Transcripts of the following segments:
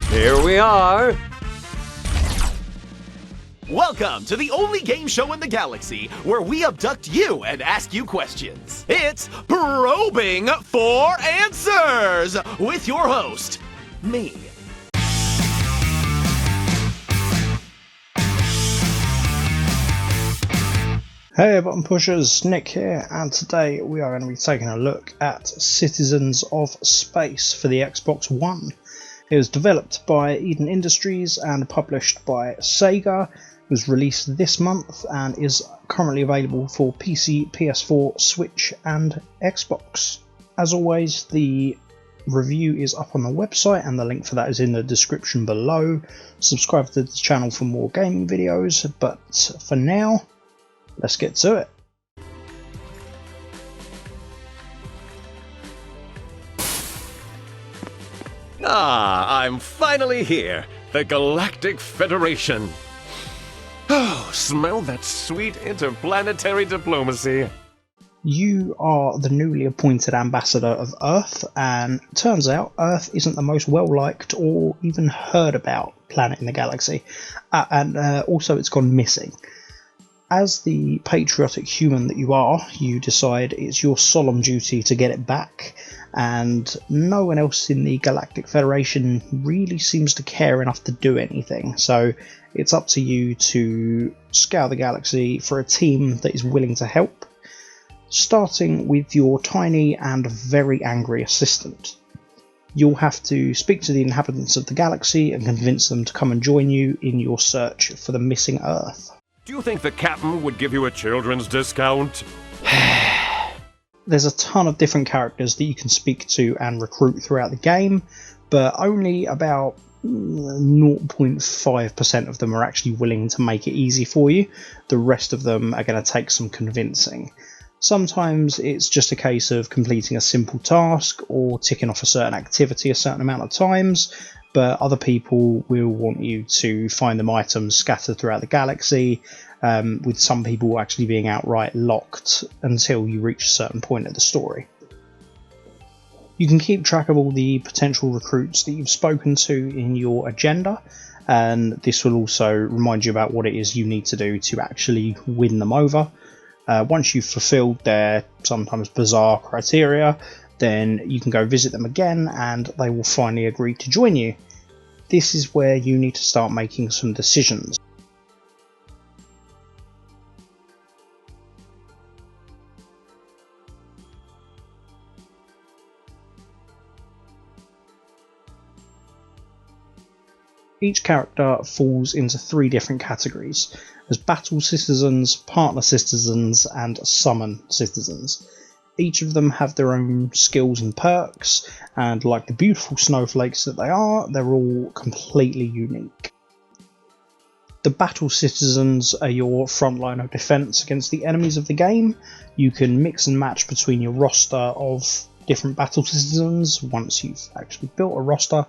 Here we are. Welcome to the only game show in the galaxy where we abduct you and ask you questions. It's Probing for Answers with your host, me. Hey button pushers, Nick here, and today we are going to be taking a look at Citizens of Space for the Xbox One. It was developed by Eden Industries and published by Sega. It was released this month and is currently available for PC, PS4, Switch and Xbox. As always, the review is up on the website and the link for that is in the description below. Subscribe to the channel for more gaming videos, but for now, let's get to it. Ah, I'm finally here. The Galactic Federation. Oh, smell that sweet interplanetary diplomacy. You are the newly appointed ambassador of Earth, and turns out Earth isn't the most well-liked or even heard about planet in the galaxy, and also it's gone missing. As the patriotic human that you are, you decide it's your solemn duty to get it back, and no one else in the Galactic Federation really seems to care enough to do anything, so it's up to you to scour the galaxy for a team that is willing to help, starting with your tiny and very angry assistant. You'll have to speak to the inhabitants of the galaxy and convince them to come and join you in your search for the missing Earth. Do you think the captain would give you a children's discount? There's a ton of different characters that you can speak to and recruit throughout the game, but only about 0.5% of them are actually willing to make it easy for you. The rest of them are going to take some convincing. Sometimes it's just a case of completing a simple task or ticking off a certain activity a certain amount of times, but other people will want you to find them items scattered throughout the galaxy, with some people actually being outright locked until you reach a certain point of the story. You can keep track of all the potential recruits that you've spoken to in your agenda, and this will also remind you about what it is you need to do to actually win them over. Once you've fulfilled their sometimes bizarre criteria, then you can go visit them again and they will finally agree to join you. This is where you need to start making some decisions. Each character falls into 3 different categories, as battle citizens, partner citizens and summon citizens. Each of them have their own skills and perks, and like the beautiful snowflakes that they are, they're all completely unique. The battle citizens are your front line of defense against the enemies of the game. You can mix and match between your roster of different battle citizens once you've actually built a roster,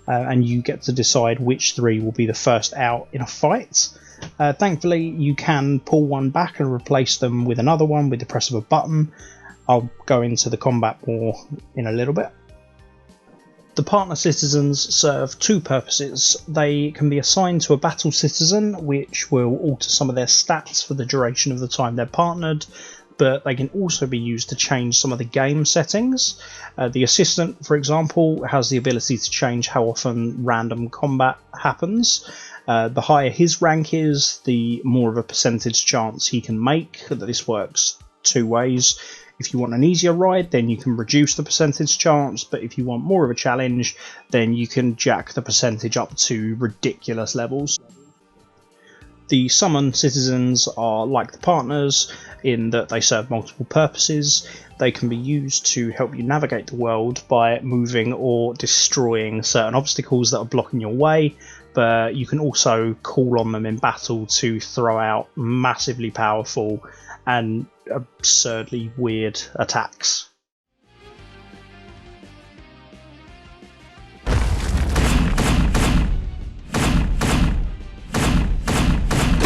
and you get to decide which 3 will be the first out in a fight. Thankfully, you can pull one back and replace them with another one with the press of a button. I'll go into the combat more in a little bit. The partner citizens serve 2 purposes. They can be assigned to a battle citizen, which will alter some of their stats for the duration of the time they're partnered, but they can also be used to change some of the game settings. The assistant, for example, has the ability to change how often random combat happens. The higher his rank is, the more of a percentage chance he can make. This works 2 ways. If you want an easier ride, then you can reduce the percentage chance, but if you want more of a challenge, then you can jack the percentage up to ridiculous levels. The summon citizens are like the partners in that they serve multiple purposes. They can be used to help you navigate the world by moving or destroying certain obstacles that are blocking your way, but you can also call on them in battle to throw out massively powerful and absurdly weird attacks.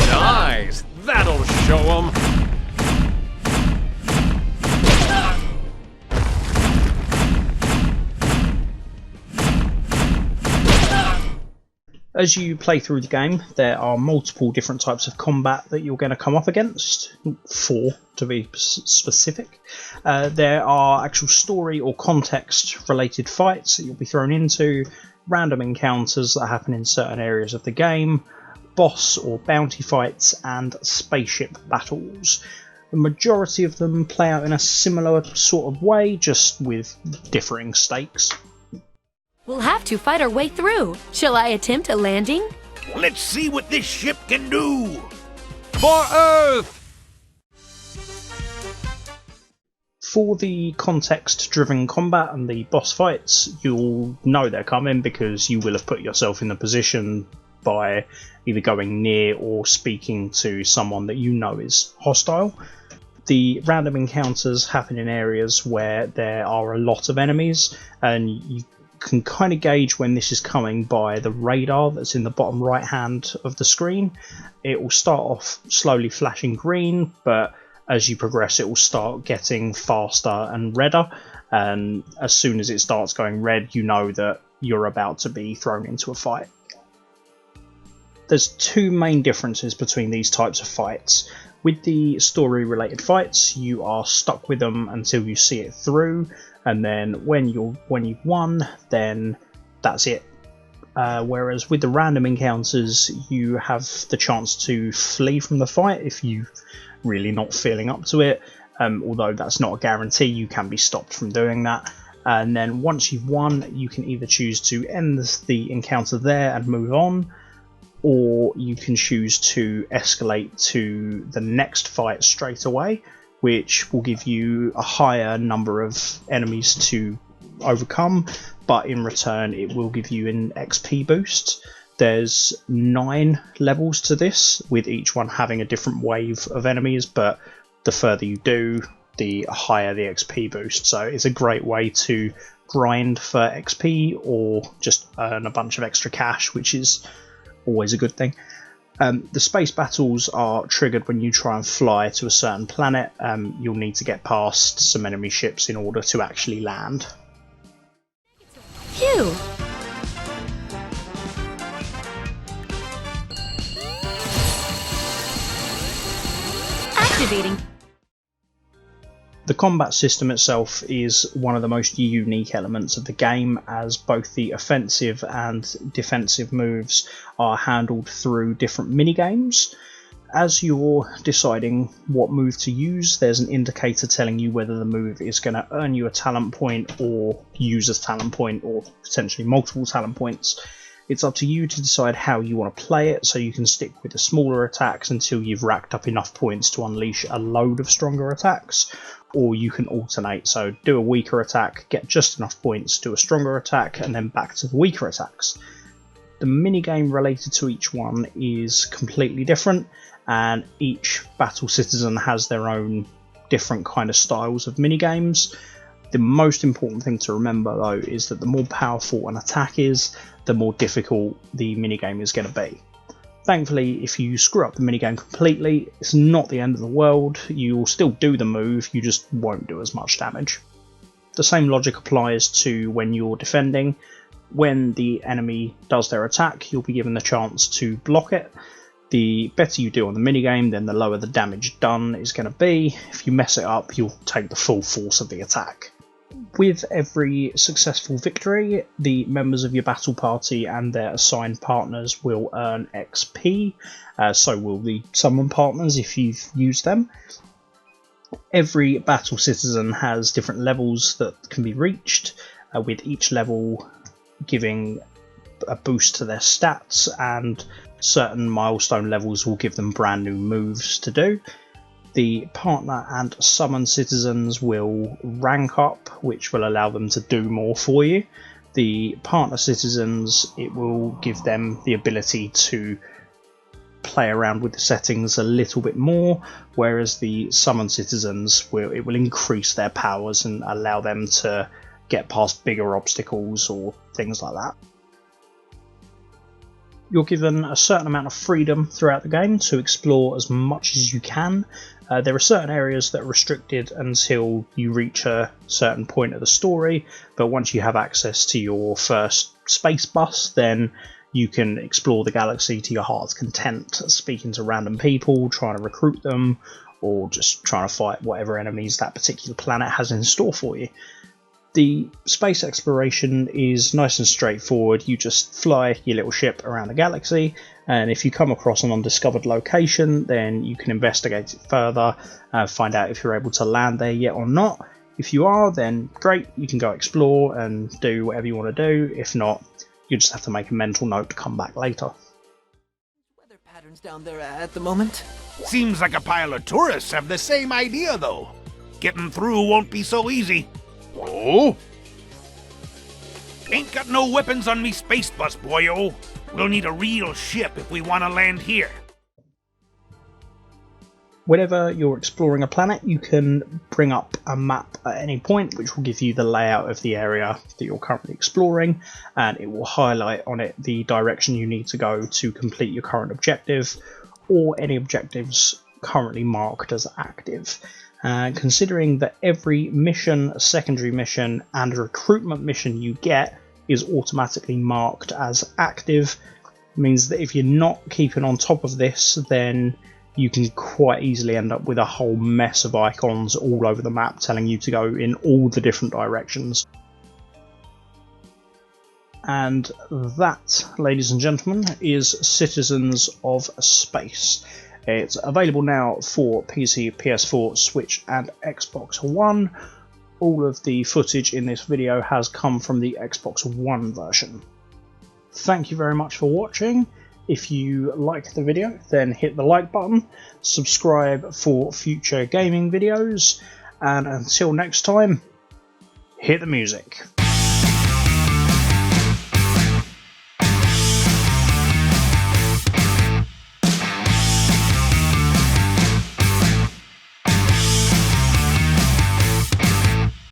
Nice! That'll show 'em! As you play through the game, there are multiple different types of combat that you're going to come up against, 4 to be specific. There are actual story or context related fights that you'll be thrown into, random encounters that happen in certain areas of the game, boss or bounty fights, and spaceship battles. The majority of them play out in a similar sort of way, just with differing stakes. We'll have to fight our way through. Shall I attempt a landing? Let's see what this ship can do! For Earth! For the context-driven combat and the boss fights, you'll know they're coming because you will have put yourself in the position by either going near or speaking to someone that you know is hostile. The random encounters happen in areas where there are a lot of enemies, and you can kind of gauge when this is coming by the radar that's in the bottom right hand of the screen. It will start off slowly flashing green, but as you progress it will start getting faster and redder, and as soon as it starts going red you know that you're about to be thrown into a fight. There's 2 main differences between these types of fights. With the story related fights, you are stuck with them until you see it through, and then when you've won, then that's it. Whereas with the random encounters, you have the chance to flee from the fight if you're really not feeling up to it, although that's not a guarantee, you can be stopped from doing that. And then once you've won, you can either choose to end the encounter there and move on, or you can choose to escalate to the next fight straight away, which will give you a higher number of enemies to overcome, but in return it will give you an XP boost. There's 9 levels to this, with each one having a different wave of enemies, but the further you do, the higher the XP boost. So it's a great way to grind for XP or just earn a bunch of extra cash, which is always a good thing. The space battles are triggered when you try and fly to a certain planet. You'll need to get past some enemy ships in order to actually land. Phew! Activating. The combat system itself is one of the most unique elements of the game, as both the offensive and defensive moves are handled through different minigames. As you're deciding what move to use, there's an indicator telling you whether the move is going to earn you a talent point or use a talent point, or potentially multiple talent points. It's up to you to decide how you want to play it, so you can stick with the smaller attacks until you've racked up enough points to unleash a load of stronger attacks, or you can alternate, so do a weaker attack, get just enough points, do a stronger attack, and then back to the weaker attacks. The minigame related to each one is completely different, and each battle citizen has their own different kind of styles of minigames. The most important thing to remember though is that the more powerful an attack is, the more difficult the minigame is going to be. Thankfully, if you screw up the minigame completely, it's not the end of the world. You'll still do the move, you just won't do as much damage. The same logic applies to when you're defending. When the enemy does their attack, you'll be given the chance to block it. The better you do on the minigame, then the lower the damage done is going to be. If you mess it up, you'll take the full force of the attack. With every successful victory, the members of your battle party and their assigned partners will earn XP, so will the summon partners if you've used them. Every battle citizen has different levels that can be reached, with each level giving a boost to their stats, and certain milestone levels will give them brand new moves to do. The partner and summon citizens will rank up, which will allow them to do more for you. The partner citizens, it will give them the ability to play around with the settings a little bit more, whereas the summon citizens will increase their powers and allow them to get past bigger obstacles or things like that. You're given a certain amount of freedom throughout the game to explore as much as you can. There are certain areas that are restricted until you reach a certain point of the story, but once you have access to your first space bus, then You can explore the galaxy to your heart's content, speaking to random people, trying to recruit them, or just trying to fight whatever enemies that particular planet has in store for you. The space exploration is nice and straightforward. You just fly your little ship around the galaxy, and if you come across an undiscovered location, then you can investigate it further, find out if you're able to land there yet or not. If you are, then great, you can go explore and do whatever you want to do. If not, you just have to make a mental note to come back later. Weather patterns down there at the moment? Seems like a pile of tourists have the same idea, though. Getting through won't be so easy. Oh? Ain't got no weapons on me space bus, boyo. We'll need a real ship if we want to land here. Whenever you're exploring a planet, you can bring up a map at any point, which will give you the layout of the area that you're currently exploring, and it will highlight on it the direction you need to go to complete your current objective, or any objectives currently marked as active. Considering that every mission, secondary mission, and recruitment mission you get is automatically marked as active, means that if you're not keeping on top of this, then you can quite easily end up with a whole mess of icons all over the map telling you to go in all the different directions. And that, ladies and gentlemen, is Citizens of Space. It's available now for PC, PS4, Switch and Xbox One. All of the footage in this video has come from the Xbox One version. Thank you very much for watching. If you liked the video, then hit the like button, subscribe for future gaming videos, and until next time, hit the music.